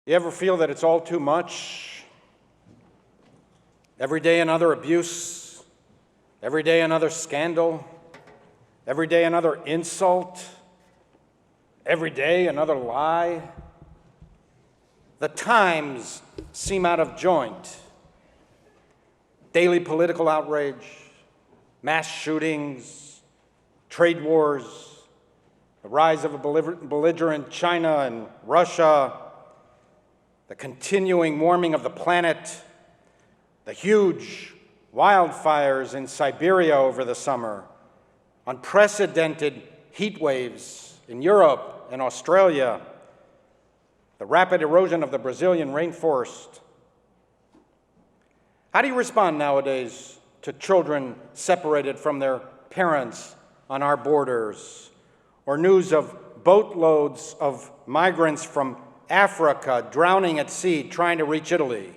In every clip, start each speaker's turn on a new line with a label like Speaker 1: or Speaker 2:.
Speaker 1: You ever feel that it's all too much? Every day another abuse, every day another scandal, every day another insult, every day another lie. The times seem out of joint. Daily political outrage, mass shootings, trade wars, the rise of a belligerent China and Russia, the continuing warming of the planet, the huge wildfires in Siberia over the summer, unprecedented heat waves in Europe and Australia, the rapid erosion of the Brazilian rainforest. How do you respond nowadays to children separated from their parents on our borders, or news of boatloads of migrants from Africa drowning at sea trying to reach Italy?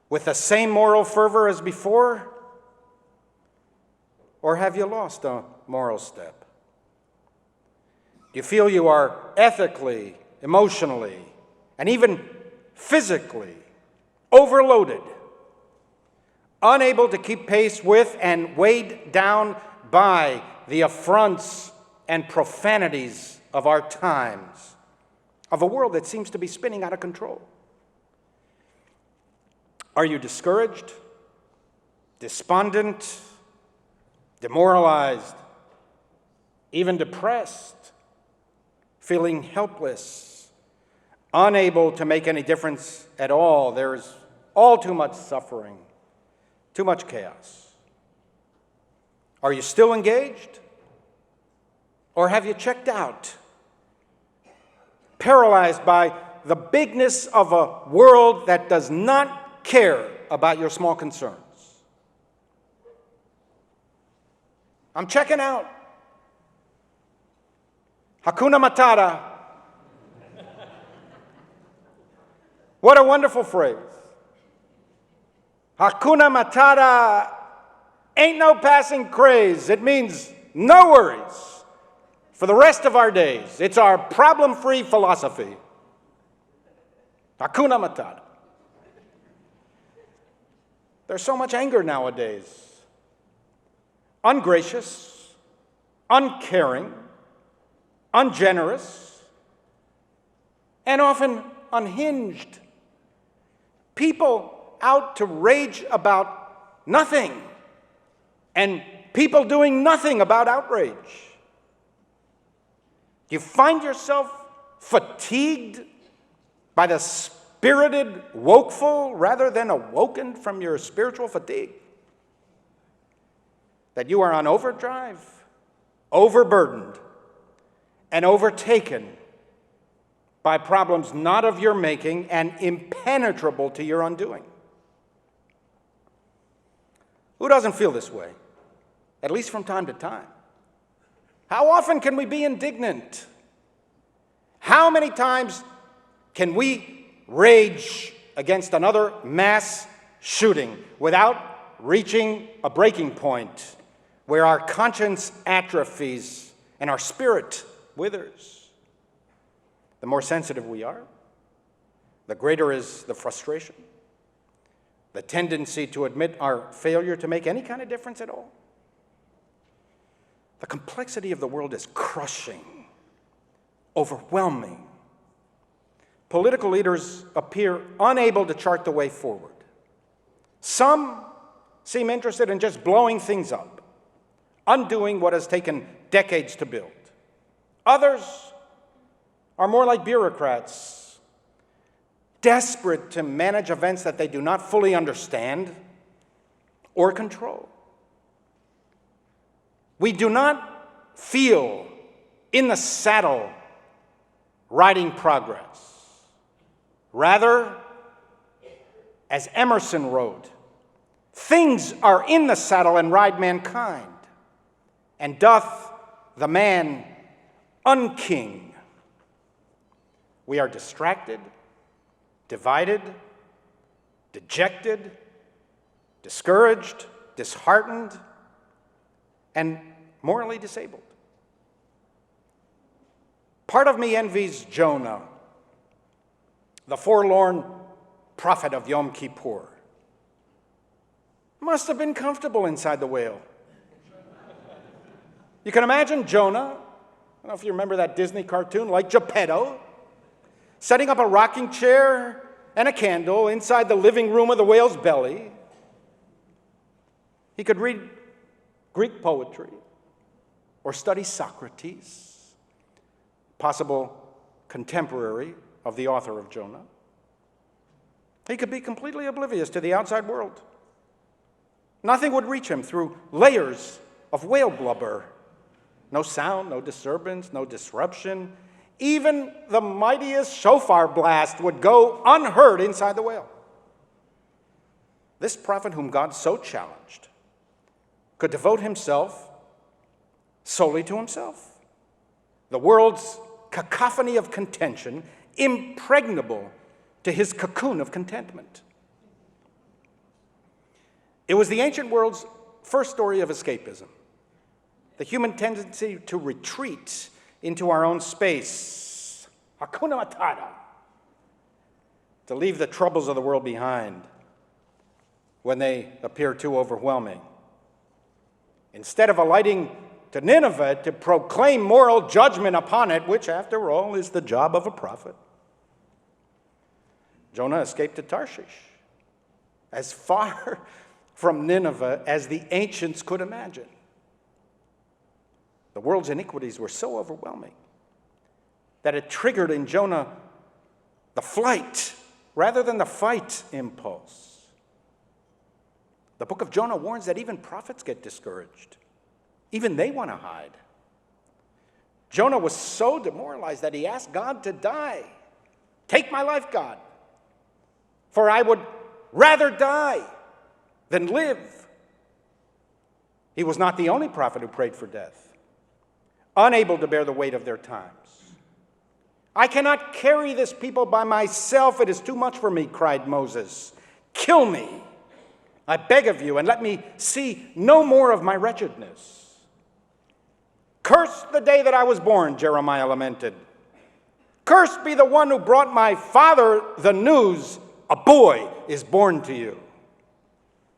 Speaker 1: With the same moral fervor as before? Or have you lost a moral step? Do you feel you are ethically, emotionally, and even physically overloaded, unable to keep pace with and weighed down by the affronts and profanities of our times, of a world that seems to be spinning out of control? Are you discouraged, despondent, demoralized, even depressed, feeling helpless, unable to make any difference at all? There's all too much suffering, too much chaos. Are you still engaged? Or have you checked out? Paralyzed by the bigness of a world that does not care about your small concerns. I'm checking out. Hakuna Matata. What a wonderful phrase. Hakuna Matata ain't no passing craze. It means no worries for the rest of our days. It's our problem-free philosophy. Hakuna Matata. There's so much anger nowadays. Ungracious, uncaring, ungenerous, and often unhinged. People out to rage about nothing, and people doing nothing about outrage. Do you find yourself fatigued by the spirited wokeful rather than awoken from your spiritual fatigue? That you are on overdrive, overburdened, and overtaken by problems not of your making and impenetrable to your undoing? Who doesn't feel this way? At least from time to time. How often can we be indignant? How many times can we rage against another mass shooting without reaching a breaking point where our conscience atrophies and our spirit withers? The more sensitive we are, the greater is the frustration, the tendency to admit our failure to make any kind of difference at all. The complexity of the world is crushing, overwhelming. Political leaders appear unable to chart the way forward. Some seem interested in just blowing things up, undoing what has taken decades to build. Others are more like bureaucrats, desperate to manage events that they do not fully understand or control. We do not feel in the saddle riding progress. Rather, as Emerson wrote, things are in the saddle and ride mankind, and doth the man unking. We are distracted, divided, dejected, discouraged, disheartened, and morally disabled. Part of me envies Jonah, the forlorn prophet of Yom Kippur, must have been comfortable inside the whale. You can imagine Jonah, I don't know if you remember that Disney cartoon, like Geppetto, setting up a rocking chair and a candle inside the living room of the whale's belly. He could read Greek poetry or study Socrates, possible contemporary of the author of Jonah. He could be completely oblivious to the outside world. Nothing would reach him through layers of whale blubber. No sound, no disturbance, no disruption. Even the mightiest shofar blast would go unheard inside the whale. This prophet whom God so challenged could devote himself solely to himself. The world's cacophony of contention, impregnable to his cocoon of contentment. It was the ancient world's first story of escapism, the human tendency to retreat into our own space, Hakuna Matata, to leave the troubles of the world behind when they appear too overwhelming. Instead of alighting to Nineveh to proclaim moral judgment upon it, which, after all, is the job of a prophet, Jonah escaped to Tarshish, as far from Nineveh as the ancients could imagine. The world's iniquities were so overwhelming that it triggered in Jonah the flight rather than the fight impulse. The book of Jonah warns that even prophets get discouraged. Even they want to hide. Jonah was so demoralized that he asked God to die. Take my life, God, for I would rather die than live. He was not the only prophet who prayed for death, unable to bear the weight of their times. I cannot carry this people by myself. It is too much for me, cried Moses. Kill me, I beg of you, and let me see no more of my wretchedness. Cursed the day that I was born, Jeremiah lamented. Cursed be the one who brought my father the news, a boy is born to you.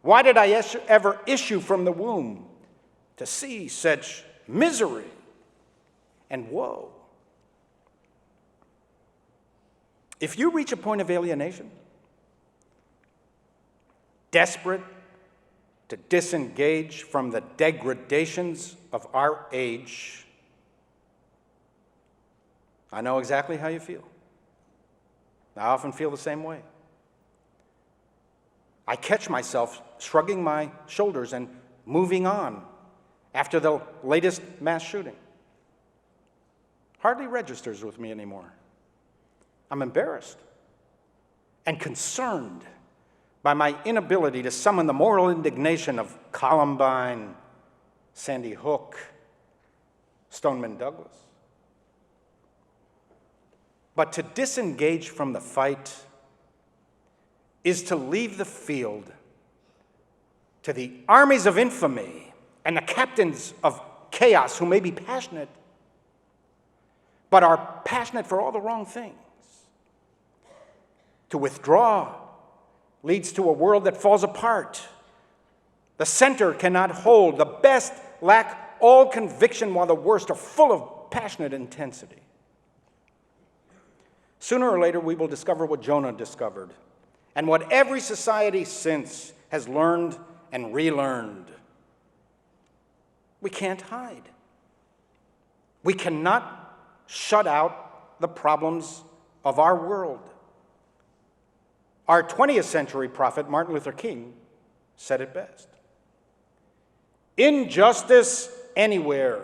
Speaker 1: Why did I ever issue from the womb to see such misery and woe? If you reach a point of alienation, desperate to disengage from the degradations of our age, I know exactly how you feel. I often feel the same way. I catch myself shrugging my shoulders and moving on after the latest mass shooting. Hardly registers with me anymore. I'm embarrassed and concerned by my inability to summon the moral indignation of Columbine, Sandy Hook, Stoneman Douglas. But to disengage from the fight is to leave the field to the armies of infamy and the captains of chaos who may be passionate, but are passionate for all the wrong things. To withdraw leads to a world that falls apart. The center cannot hold. The best lack all conviction, while the worst are full of passionate intensity. Sooner or later, we will discover what Jonah discovered, and what every society since has learned and relearned. We can't hide. We cannot shut out the problems of our world. Our 20th century prophet, Martin Luther King, said it best. Injustice anywhere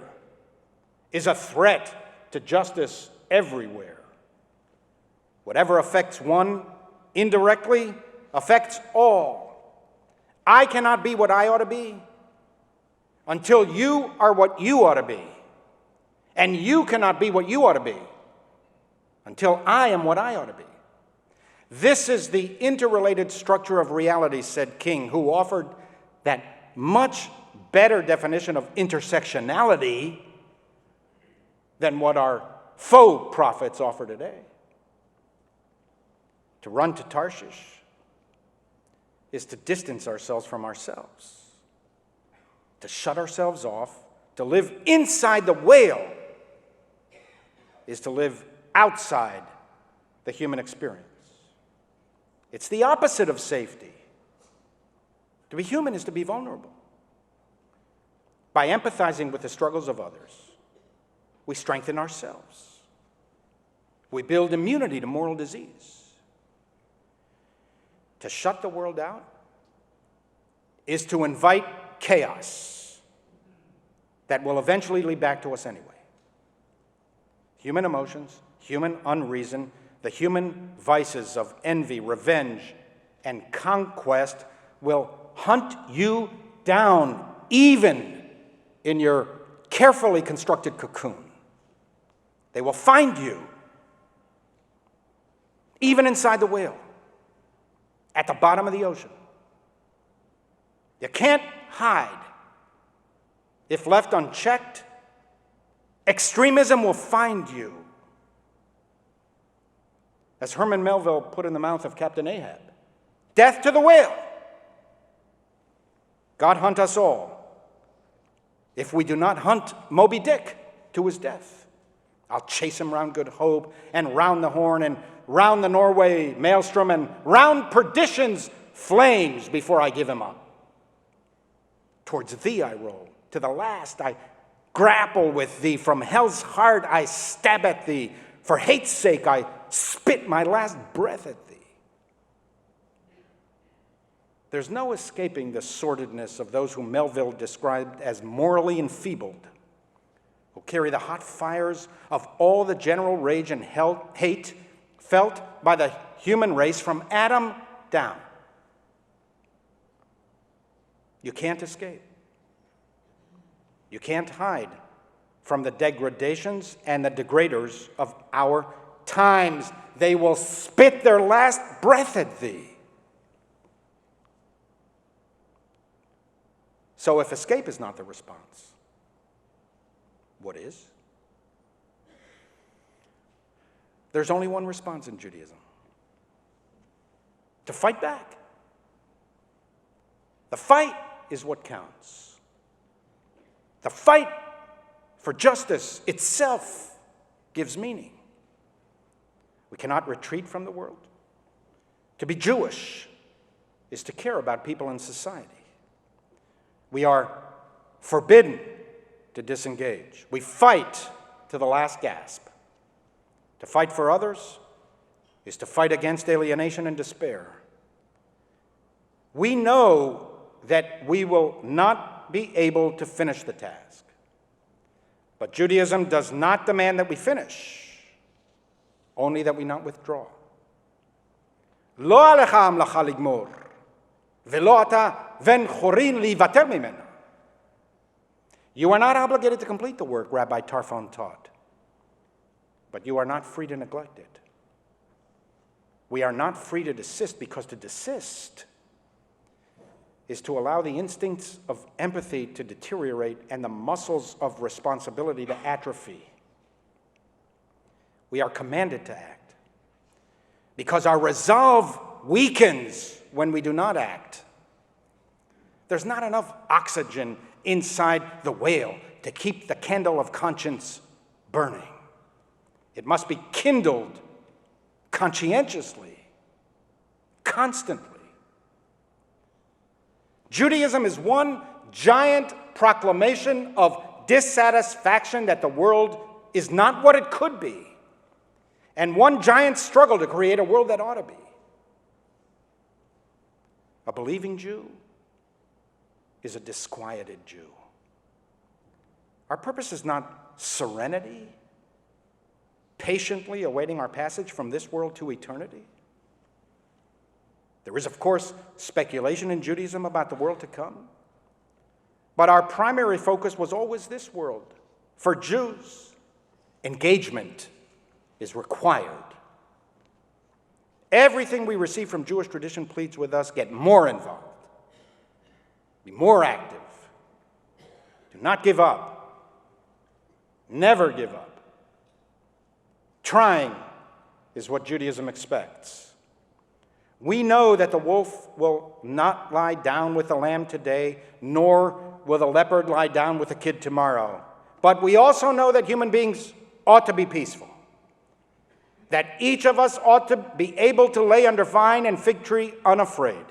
Speaker 1: is a threat to justice everywhere. Whatever affects one indirectly affects all. I cannot be what I ought to be until you are what you ought to be. And you cannot be what you ought to be until I am what I ought to be. This is the interrelated structure of reality, said King, who offered that much better definition of intersectionality than what our faux prophets offer today. To run to Tarshish is to distance ourselves from ourselves, to shut ourselves off. To live inside the whale is to live outside the human experience. It's the opposite of safety. To be human is to be vulnerable. By empathizing with the struggles of others, we strengthen ourselves. We build immunity to moral disease. To shut the world out is to invite chaos that will eventually lead back to us anyway. Human emotions, human unreason, the human vices of envy, revenge, and conquest will hunt you down, even in your carefully constructed cocoon. They will find you, even inside the whale, at the bottom of the ocean. You can't hide. If left unchecked, extremism will find you. As Herman Melville put in the mouth of Captain Ahab, death to the whale. God hunt us all if we do not hunt Moby Dick to his death. I'll chase him round Good Hope and round the Horn and round the Norway maelstrom and round perdition's flames before I give him up. Towards thee I roll. To the last I grapple with thee. From hell's heart I stab at thee. For hate's sake I spit my last breath at thee. There's no escaping the sordidness of those whom Melville described as morally enfeebled, who carry the hot fires of all the general rage and hate felt by the human race from Adam down. You can't escape. You can't hide from the degradations and the degraders of our times. They will spit their last breath at thee. So if escape is not the response, what is? There's only one response in Judaism: to fight back. The fight is what counts. The fight for justice itself gives meaning. We cannot retreat from the world. To be Jewish is to care about people in society. We are forbidden to disengage. We fight to the last gasp. To fight for others is to fight against alienation and despair. We know that we will not be able to finish the task. But Judaism does not demand that we finish, only that we not withdraw. Lo alecha amlacha ligmor, velo ata ven chorin livater mimena. You are not obligated to complete the work, Rabbi Tarfon taught, but you are not free to neglect it. We are not free to desist, because to desist is to allow the instincts of empathy to deteriorate and the muscles of responsibility to atrophy. We are commanded to act, because our resolve weakens when we do not act. There's not enough oxygen inside the whale to keep the candle of conscience burning. It must be kindled conscientiously, constantly. Judaism is one giant proclamation of dissatisfaction that the world is not what it could be, and one giant struggle to create a world that ought to be. A believing Jew is a disquieted Jew. Our purpose is not serenity, patiently awaiting our passage from this world to eternity. There is, of course, speculation in Judaism about the world to come, but our primary focus was always this world. For Jews, engagement is required. Everything we receive from Jewish tradition pleads with us: get more involved, be more active, do not give up, never give up. Trying is what Judaism expects. We know that the wolf will not lie down with the lamb today, nor will the leopard lie down with the kid tomorrow. But we also know that human beings ought to be peaceful, that each of us ought to be able to lay under vine and fig tree unafraid.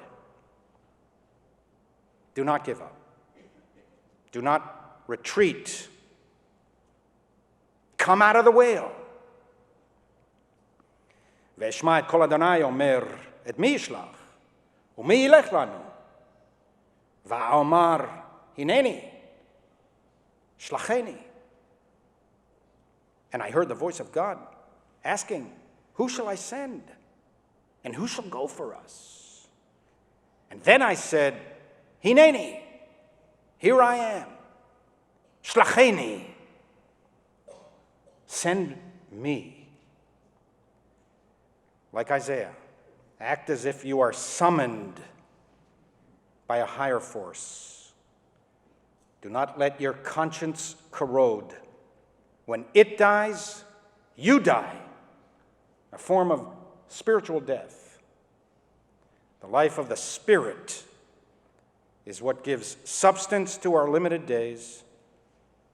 Speaker 1: Do not give up. Do not retreat. Come out of the whale. ואשמע את קול אדוני אומר, את מי ישלח? ומי ילך לנו? ואומר, הנני, שלחני. And I heard the voice of God asking, who shall I send? And who shall go for us? And then I said, Hineni, here I am. Shlacheni, send me. Like Isaiah, act as if you are summoned by a higher force. Do not let your conscience corrode. When it dies, you die, a form of spiritual death. The life of the Spirit is what gives substance to our limited days,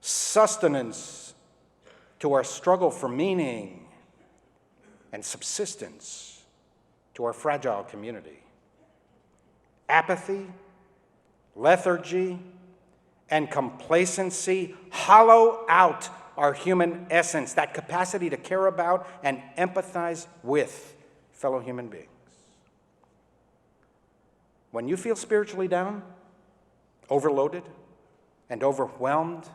Speaker 1: sustenance to our struggle for meaning, and subsistence to our fragile community. Apathy, lethargy, and complacency hollow out our human essence, that capacity to care about and empathize with fellow human beings. When you feel spiritually down, overloaded, and overwhelmed,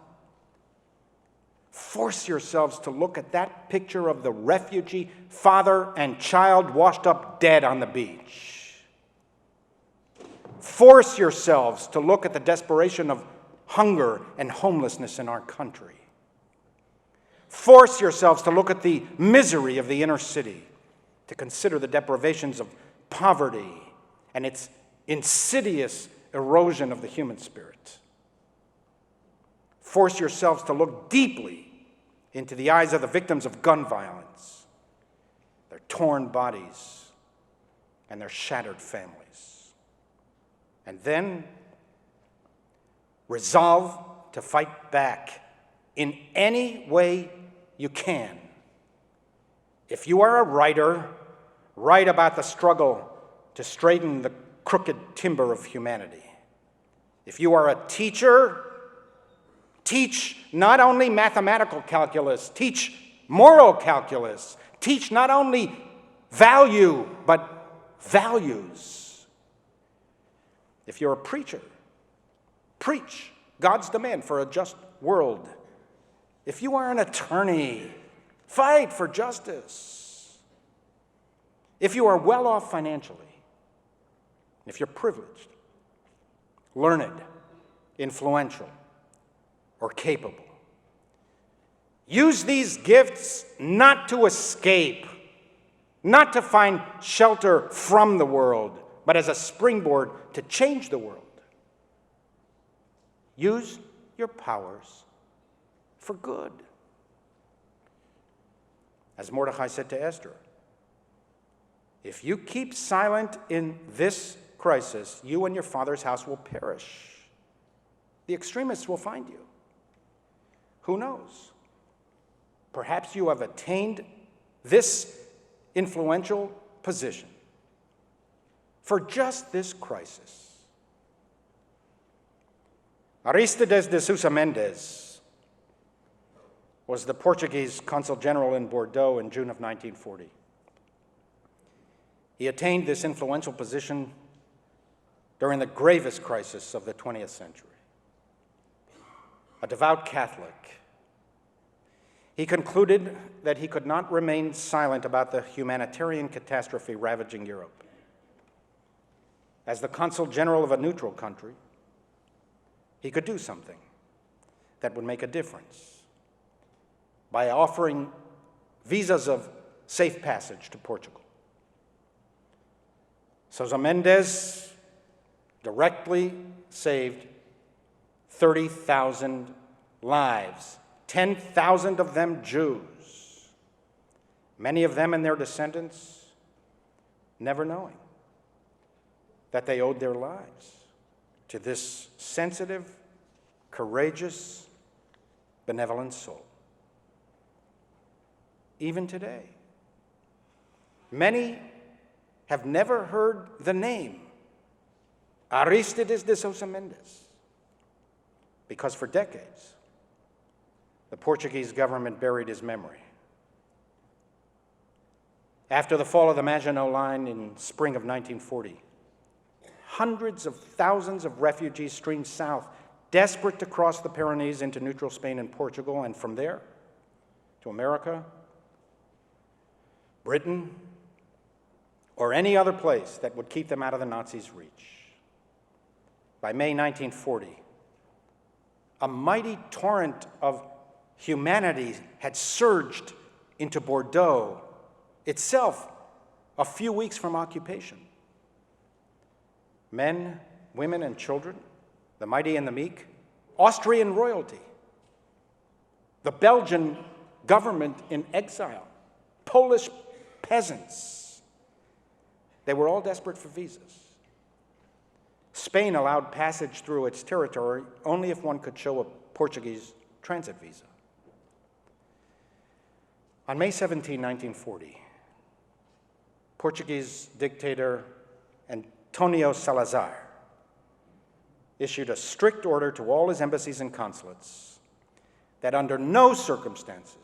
Speaker 1: force yourselves to look at that picture of the refugee, father and child washed up dead on the beach. Force yourselves to look at the desperation of hunger and homelessness in our country. Force yourselves to look at the misery of the inner city, to consider the deprivations of poverty and its insidious erosion of the human spirit. Force yourselves to look deeply into the eyes of the victims of gun violence, their torn bodies, and their shattered families. And then resolve to fight back in any way you can. If you are a writer, write about the struggle to straighten the crooked timber of humanity. If you are a teacher, teach not only mathematical calculus, teach moral calculus. Teach not only value, but values. If you're a preacher, preach God's demand for a just world. If you are an attorney, fight for justice. If you are well off financially, if you're privileged, learned, influential, or capable, use these gifts not to escape, not to find shelter from the world, but as a springboard to change the world. Use your powers for good. As Mordecai said to Esther, if you keep silent in this crisis, you and your father's house will perish. The extremists will find you. Who knows? Perhaps you have attained this influential position for just this crisis. Aristides de Sousa Mendes was the Portuguese consul general in Bordeaux in June of 1940. He attained this influential position during the gravest crisis of the 20th century. A devout Catholic, he concluded that he could not remain silent about the humanitarian catastrophe ravaging Europe. As the consul general of a neutral country, he could do something that would make a difference by offering visas of safe passage to Portugal. Sousa Mendes directly saved 30,000 lives, 10,000 of them Jews, many of them and their descendants never knowing that they owed their lives to this sensitive, courageous, benevolent soul. Even today, many have never heard the name Aristides de Sousa Mendes, because for decades, the Portuguese government buried his memory. After the fall of the Maginot Line in spring of 1940, hundreds of thousands of refugees streamed south, desperate to cross the Pyrenees into neutral Spain and Portugal, and from there to America, Britain, or any other place that would keep them out of the Nazis' reach. By May 1940, a mighty torrent of humanity had surged into Bordeaux, itself a few weeks from occupation. Men, women, and children, the mighty and the meek, Austrian royalty, the Belgian government in exile, Polish peasants. They were all desperate for visas. Spain allowed passage through its territory only if one could show a Portuguese transit visa. On May 17, 1940, Portuguese dictator Antonio Salazar issued a strict order to all his embassies and consulates that under no circumstances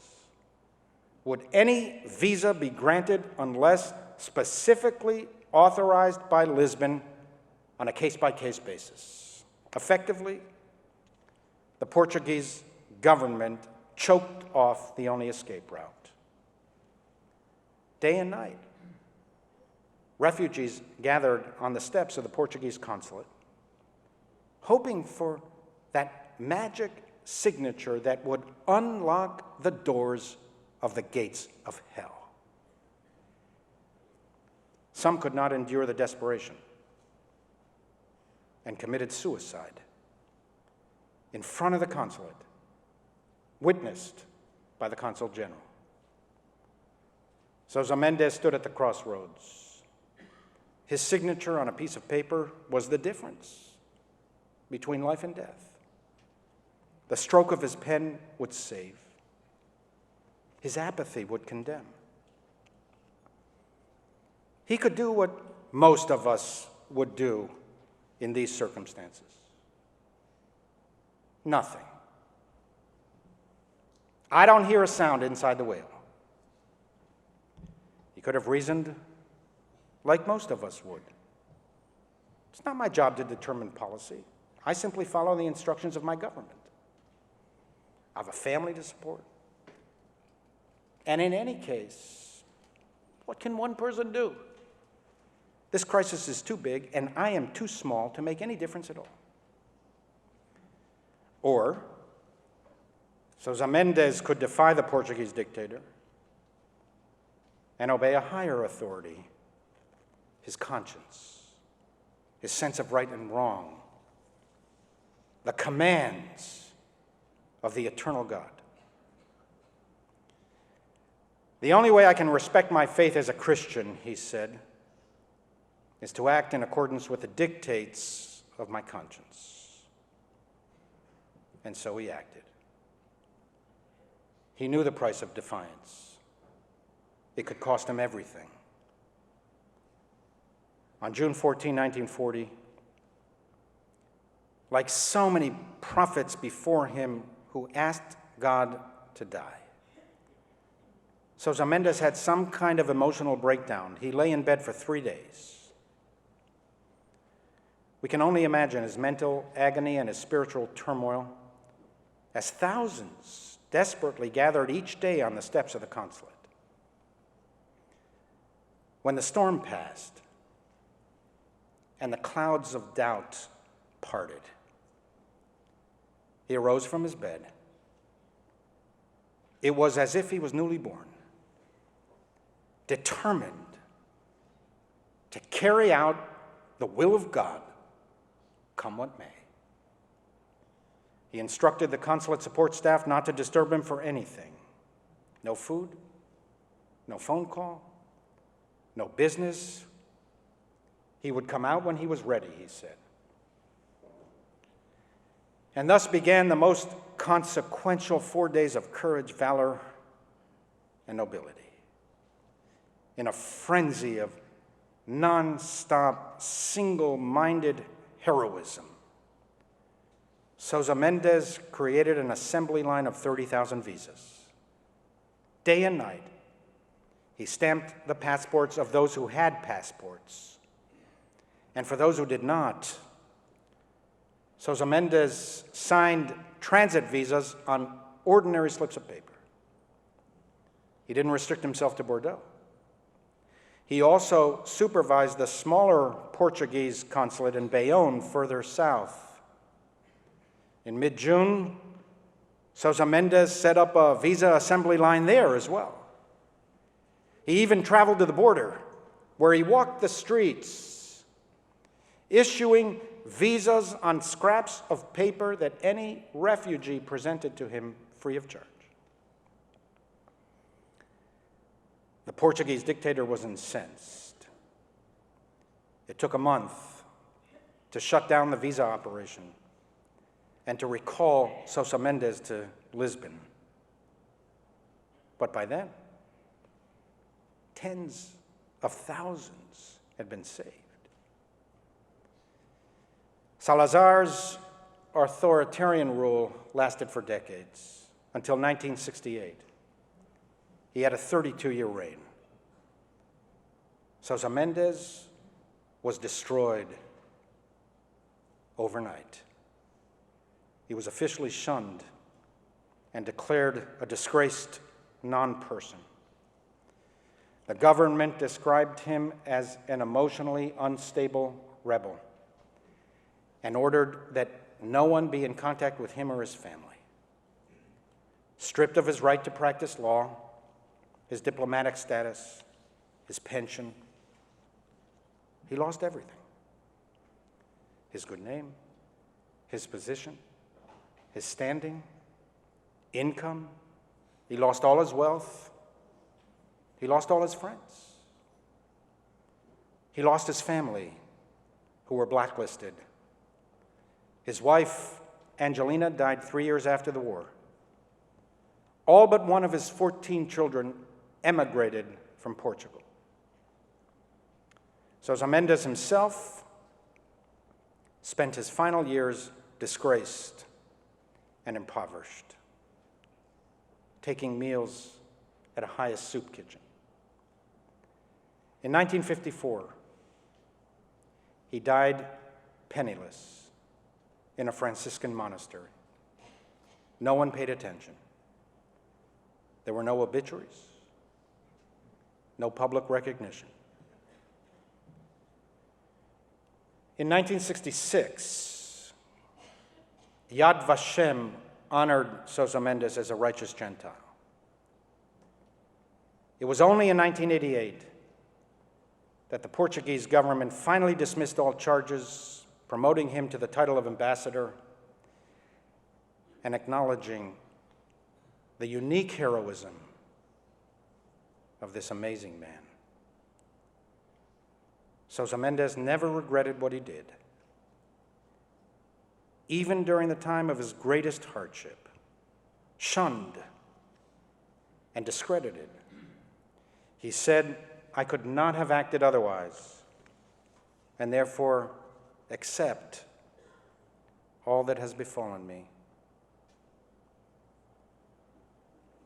Speaker 1: would any visa be granted unless specifically authorized by Lisbon on a case-by-case basis. Effectively, the Portuguese government choked off the only escape route. Day and night, refugees gathered on the steps of the Portuguese consulate, hoping for that magic signature that would unlock the doors of the gates of hell. Some could not endure the desperation and committed suicide in front of the consulate, witnessed by the consul general. Sousa Mendes stood at the crossroads. His signature on a piece of paper was the difference between life and death. The stroke of his pen would save. His apathy would condemn. He could do what most of us would do in these circumstances. Nothing. I don't hear a sound inside the whale. He could have reasoned like most of us would. It's not my job to determine policy. I simply follow the instructions of my government. I have a family to support. And in any case, what can one person do? This crisis is too big, and I am too small to make any difference at all. Or, Sousa Mendes could defy the Portuguese dictator and obey a higher authority, his conscience, his sense of right and wrong, the commands of the eternal God. The only way I can respect my faith as a Christian, he said, is to act in accordance with the dictates of my conscience. And so he acted. He knew the price of defiance. It could cost him everything. On June 14, 1940, like so many prophets before him who asked God to die, Sousa Mendes had some kind of emotional breakdown. He lay in bed for 3 days. We can only imagine his mental agony and his spiritual turmoil as thousands desperately gathered each day on the steps of the consulate. When the storm passed and the clouds of doubt parted, he arose from his bed. It was as if he was newly born, determined to carry out the will of God, come what may. He instructed the consulate support staff not to disturb him for anything. No food, no phone call, no business, He would come out when he was ready, he said. And thus began the most consequential 4 days of courage, valor, and nobility. In a frenzy of non-stop, single-minded heroism, Sousa Mendes created an assembly line of 30,000 visas. Day and night, he stamped the passports of those who had passports. And for those who did not, Sousa Mendes signed transit visas on ordinary slips of paper. He didn't restrict himself to Bordeaux. He also supervised the smaller Portuguese consulate in Bayonne, further south. In mid-June, Sousa Mendes set up a visa assembly line there as well. He even traveled to the border, where he walked the streets, issuing visas on scraps of paper that any refugee presented to him free of charge. The Portuguese dictator was incensed. It took a month to shut down the visa operation and to recall Sousa Mendes to Lisbon. But by then, tens of thousands had been saved. Salazar's authoritarian rule lasted for decades, until 1968. He had a 32-year reign. Sousa Mendes was destroyed overnight. He was officially shunned and declared a disgraced non-person. The government described him as an emotionally unstable rebel and ordered that no one be in contact with him or his family. Stripped of his right to practice law, his diplomatic status, his pension, he lost everything. His good name, his position, his standing, income. He lost all his wealth. He lost all his friends. He lost his family, who were blacklisted. His wife, Angelina, died 3 years after the war. All but one of his 14 children emigrated from Portugal. Sousa Mendes himself spent his final years disgraced and impoverished, taking meals at a highest soup kitchen. In 1954, he died penniless in a Franciscan monastery. No one paid attention. There were no obituaries, no public recognition. In 1966, Yad Vashem honored Sousa Mendes as a righteous Gentile. It was only in 1988 that the Portuguese government finally dismissed all charges, promoting him to the title of ambassador and acknowledging the unique heroism of this amazing man. Sousa Mendes never regretted what he did. Even during the time of his greatest hardship, shunned and discredited, he said, "I could not have acted otherwise, and therefore accept all that has befallen me."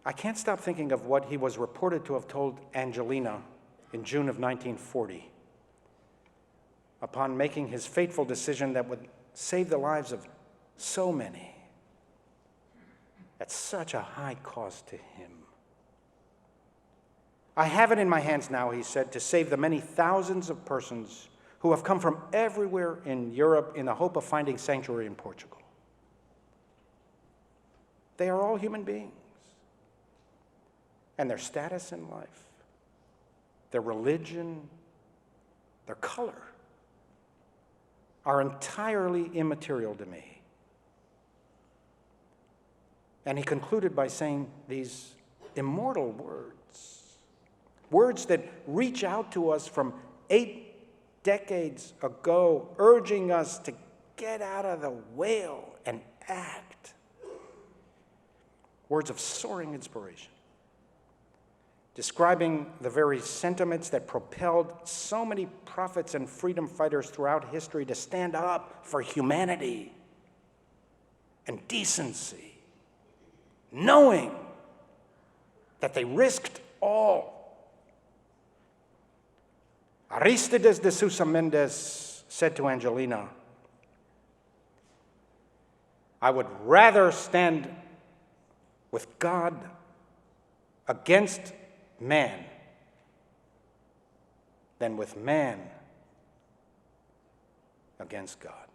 Speaker 1: I can't stop thinking of what he was reported to have told Angelina in June of 1940, upon making his fateful decision that would save the lives of so many at such a high cost to him. "I have it in my hands now," he said, "to save the many thousands of persons who have come from everywhere in Europe in the hope of finding sanctuary in Portugal. They are all human beings, and their status in life, their religion, their color are entirely immaterial to me." And he concluded by saying these immortal words, words that reach out to us from 8 decades ago, urging us to get out of the whale and act. Words of soaring inspiration, describing the very sentiments that propelled so many prophets and freedom fighters throughout history to stand up for humanity and decency, knowing that they risked all. Aristides de Sousa Mendes said to Angelina, "I would rather stand with God against man than with man against God."